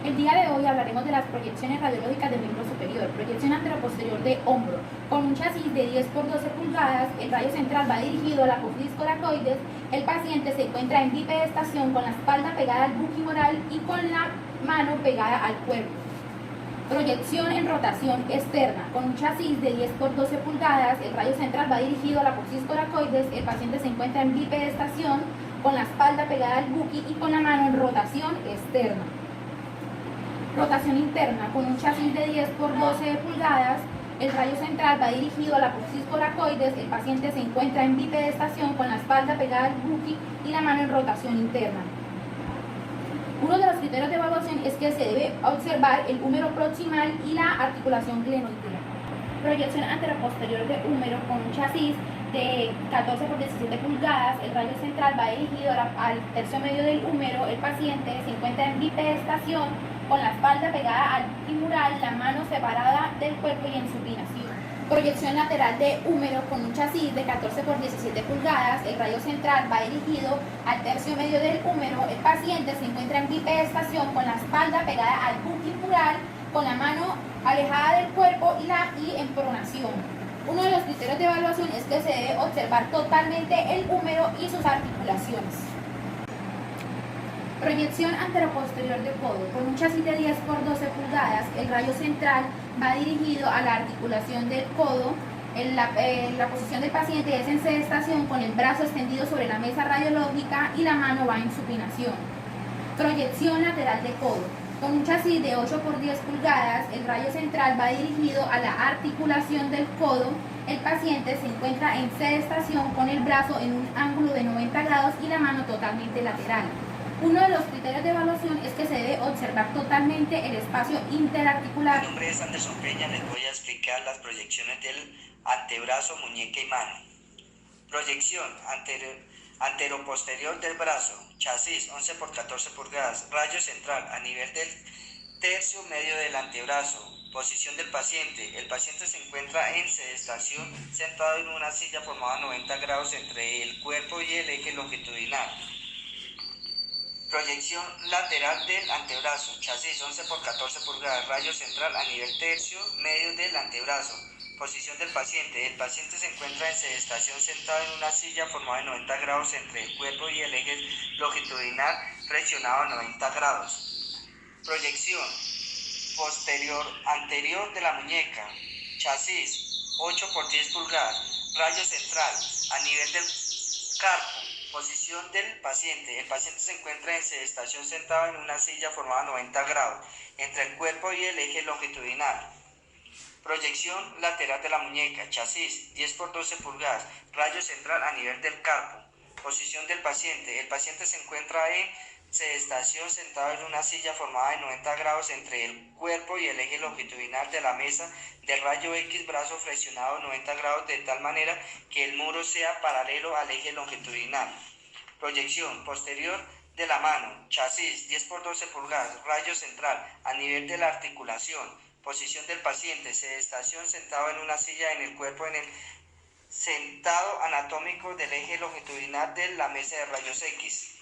El día de hoy hablaremos de las proyecciones radiológicas del miembro superior. Proyección anteroposterior de hombro. Con un chasis de 10 por 12 pulgadas, el rayo central va dirigido a la apófisis coracoides. El paciente se encuentra en bipedestación con la espalda pegada al buquimoral y con la mano pegada al cuerpo. Proyección en rotación externa. Con un chasis de 10 por 12 pulgadas, el rayo central va dirigido a la apófisis coracoides. El paciente se encuentra en bipedestación con la espalda pegada al buqui y con la mano en rotación externa. Rotación interna. Con un chasis de 10 por 12 pulgadas, el rayo central va dirigido a la apófisis coracoides. El paciente se encuentra en bipedestación con la espalda pegada al buqui y la mano en rotación interna. Uno de los criterios de evaluación es que se debe observar el húmero proximal y la articulación glenoidea. Proyección anteroposterior de húmero con un chasis de 14 por 17 pulgadas, el rayo central va dirigido al tercio medio del húmero. El paciente se encuentra en bipedestación con la espalda pegada al femoral, la mano separada del cuerpo y en supinación. Proyección lateral de húmero con un chasis de 14 por 17 pulgadas, el rayo central va dirigido al tercio medio del húmero. El paciente se encuentra en bipedestación con la espalda pegada al femoral, con la mano alejada del cuerpo y en pronación. Uno de los criterios de evaluación es que se debe observar totalmente el húmero y sus articulaciones. Proyección anteroposterior de codo. Con un chasis de 10 por 12 pulgadas, el rayo central va dirigido a la articulación del codo. La posición del paciente es en sedestación con el brazo extendido sobre la mesa radiológica y la mano va en supinación. Proyección lateral de codo. Con un chasis de 8 por 10 pulgadas, el rayo central va dirigido a la articulación del codo. El paciente se encuentra en sedestación con el brazo en un ángulo de 90 grados y la mano totalmente lateral. Uno de los criterios de evaluación es que se debe observar totalmente el espacio interarticular. Mi nombre es Anderson Peña, les voy a explicar las proyecciones del antebrazo, muñeca y mano. Proyección anteroposterior del brazo, chasis 11 por 14 pulgadas, rayo central a nivel del tercio medio del antebrazo. Posición del paciente. El paciente se encuentra en sedestación sentado en una silla formada a 90 grados entre el cuerpo y el eje longitudinal. Proyección lateral del antebrazo, chasis 11 por 14 pulgadas, rayo central a nivel tercio medio del antebrazo. Posición del paciente. El paciente se encuentra en sedestación sentado en una silla formada de 90 grados entre el cuerpo y el eje longitudinal flexionado a 90 grados. Proyección anterior de la muñeca, chasis 8 por 10 pulgadas, rayo central a nivel del carpo. Posición del paciente. El paciente se encuentra en sedestación sentado en una silla formada a 90 grados entre el cuerpo y el eje longitudinal. Proyección lateral de la muñeca, chasis 10 por 12 pulgadas, rayo central a nivel del carpo. Posición del paciente. El paciente se encuentra en sedestación sentado en una silla formada de 90 grados entre el cuerpo y el eje longitudinal de la mesa del rayo X, brazo flexionado 90 grados de tal manera que el muro sea paralelo al eje longitudinal. Proyección posterior de la mano, chasis 10 por 12 pulgadas, rayo central a nivel de la articulación. Posición del paciente, sedestación sentado en una silla en el cuerpo en el sentado anatómico del eje longitudinal de la mesa de rayos X.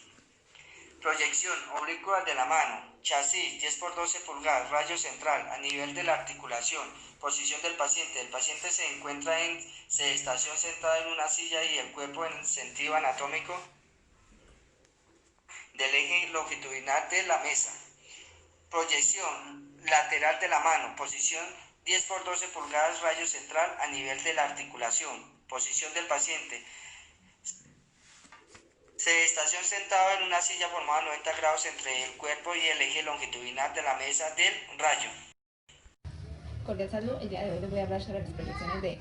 Proyección oblicua de la mano, chasis 10 por 12 pulgadas, rayo central a nivel de la articulación. Posición del paciente. El paciente se encuentra en sedestación sentado en una silla y el cuerpo en el sentido anatómico del eje longitudinal de la mesa. Proyección lateral de la mano, posición 10 por 12 pulgadas, rayo central a nivel de la articulación. Posición del paciente. Sedestación sentado en una silla formada a 90 grados entre el cuerpo y el eje longitudinal de la mesa del rayo. Cordial saludo. El día de hoy les voy a hablar sobre las proyecciones de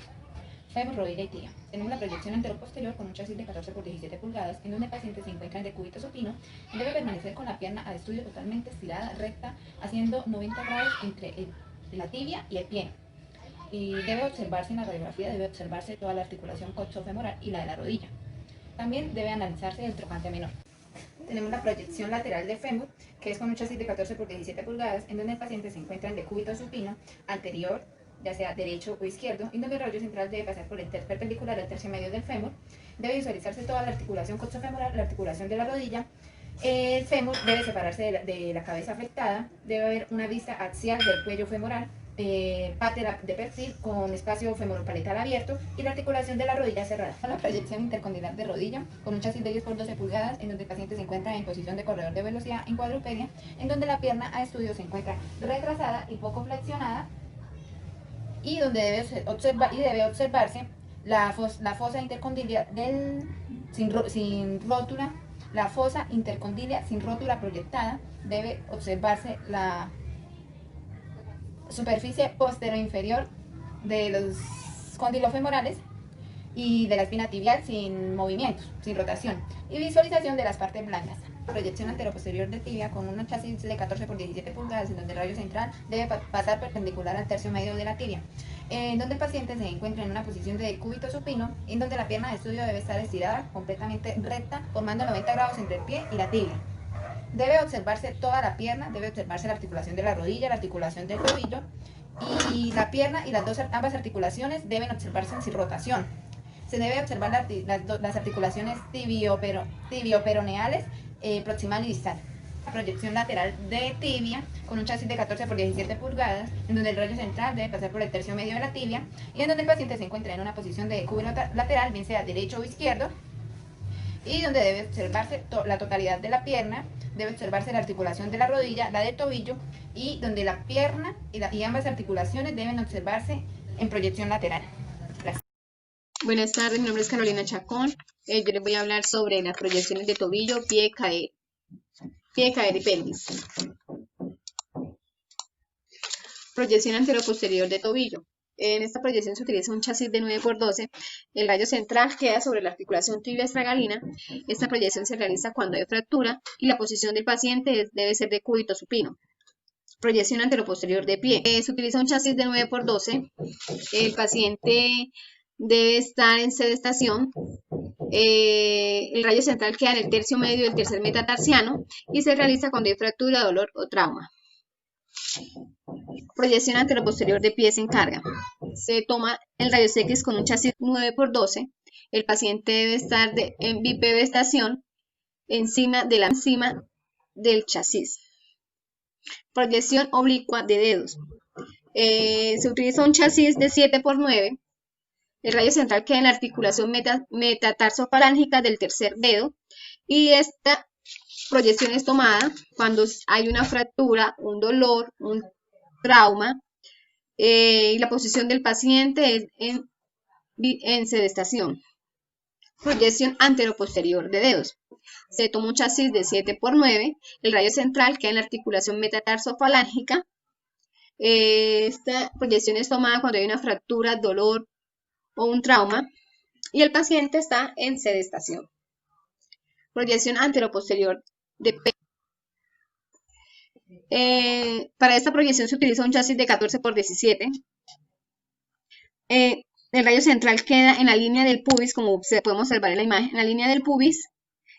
fémur, rodilla y tibia. Tenemos la proyección anteroposterior con un chasis de 14 por 17 pulgadas, en donde el paciente se encuentra en decúbito supino y debe permanecer con la pierna a estudio totalmente estirada, recta, haciendo 90 grados entre la tibia y el pie. Y debe observarse en la radiografía, debe observarse toda la articulación coxofemoral y la de la rodilla. También debe analizarse el trocánter menor. Tenemos la proyección lateral de fémur, que es con un chasis de 14 por 17 pulgadas, en donde el paciente se encuentra en decúbito supino anterior, ya sea derecho o izquierdo, en donde el rayo central debe pasar por el perpendicular al tercio medio del fémur. Debe visualizarse toda la articulación coxofemoral, la articulación de la rodilla, El fémur debe separarse de la cabeza afectada, debe haber una vista axial del cuello femoral, pátela de perfil con espacio femoropaletal abierto y la articulación de la rodilla cerrada. La proyección intercondilar de rodilla con un chasis de 10 por 12 pulgadas en donde el paciente se encuentra en posición de corredor de velocidad en cuadrupedia, en donde la pierna a estudio se encuentra retrasada y poco flexionada y donde debe observarse la fosa intercondilia sin rótula. La fosa intercondilia sin rótula proyectada, debe observarse la superficie posterior-inferior de los cóndilos femorales y de la espina tibial sin movimientos, sin rotación, y visualización de las partes blandas. Proyección anteroposterior de tibia con un chasis de 14 por 17 pulgadas en donde el rayo central debe pasar perpendicular al tercio medio de la tibia, en donde el paciente se encuentra en una posición de cúbito supino, en donde la pierna de estudio debe estar estirada completamente recta, formando 90 grados entre el pie y la tibia. Debe observarse toda la pierna, debe observarse la articulación de la rodilla, la articulación del tobillo, y la pierna y ambas articulaciones deben observarse sin rotación. Se debe observar las articulaciones tibio-peroneales, proximal y distal. La proyección lateral de tibia con un chasis de 14 por 17 pulgadas, en donde el rayo central debe pasar por el tercio medio de la tibia y en donde el paciente se encuentra en una posición de cúbito lateral, bien sea derecho o izquierdo, y donde debe observarse la totalidad de la pierna, debe observarse la articulación de la rodilla, la del tobillo, y donde la pierna y ambas articulaciones deben observarse en proyección lateral. Gracias. Buenas tardes, mi nombre es Carolina Chacón. Yo les voy a hablar sobre las proyecciones de tobillo, pie, cadera y pelvis. Proyección anteroposterior de tobillo. En esta proyección se utiliza un chasis de 9 por 12. El rayo central queda sobre la articulación tibia estragalina. Esta proyección se realiza cuando hay fractura y la posición del paciente debe ser de cúbito supino. Proyección anteroposterior de pie. Se utiliza un chasis de 9 por 12. El paciente debe estar en sedestación. El rayo central queda en el tercio medio del tercer metatarsiano y se realiza cuando hay fractura, dolor o trauma. Proyección anteroposterior de pie sin carga. Se toma el rayos X con un chasis 9 por 12. El paciente debe estar en bipedestación encima del chasis. Proyección oblicua de dedos. Se utiliza un chasis de 7 por 9. El rayo central queda en la articulación metatarsofarángica del tercer dedo y esta proyección es tomada cuando hay una fractura, un dolor, un trauma y la posición del paciente es en sedestación. Proyección anteroposterior de dedos. Se toma un chasis de 7 por 9, el rayo central queda en la articulación metatarsofarángica. Esta proyección es tomada cuando hay una fractura, dolor o un trauma y el paciente está en sedestación. Proyección anteroposterior de pecho. Para esta proyección se utiliza un chasis de 14 por 17. El rayo central queda en la línea del pubis, como se puede observar en la imagen, en la línea del pubis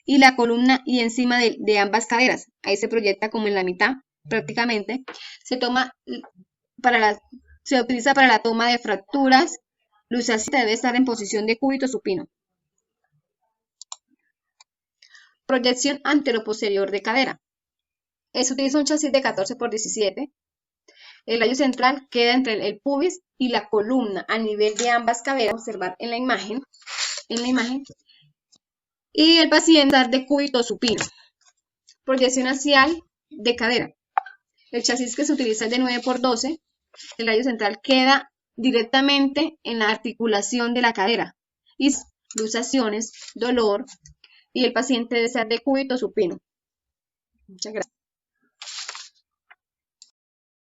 y la columna y encima de ambas caderas. Ahí se proyecta como en la mitad prácticamente. Se utiliza para la toma de fracturas. Lucecita debe estar en posición de cúbito supino. Proyección anteroposterior de cadera. Se utiliza un chasis de 14 por 17. El rayo central queda entre el pubis y la columna a nivel de ambas caderas, observar en la imagen. Y el paciente está de cúbito supino. Proyección axial de cadera. El chasis que se utiliza es de 9 por 12. El rayo central queda directamente en la articulación de la cadera y luxaciones, dolor y el paciente debe ser de cúbito supino. Muchas gracias.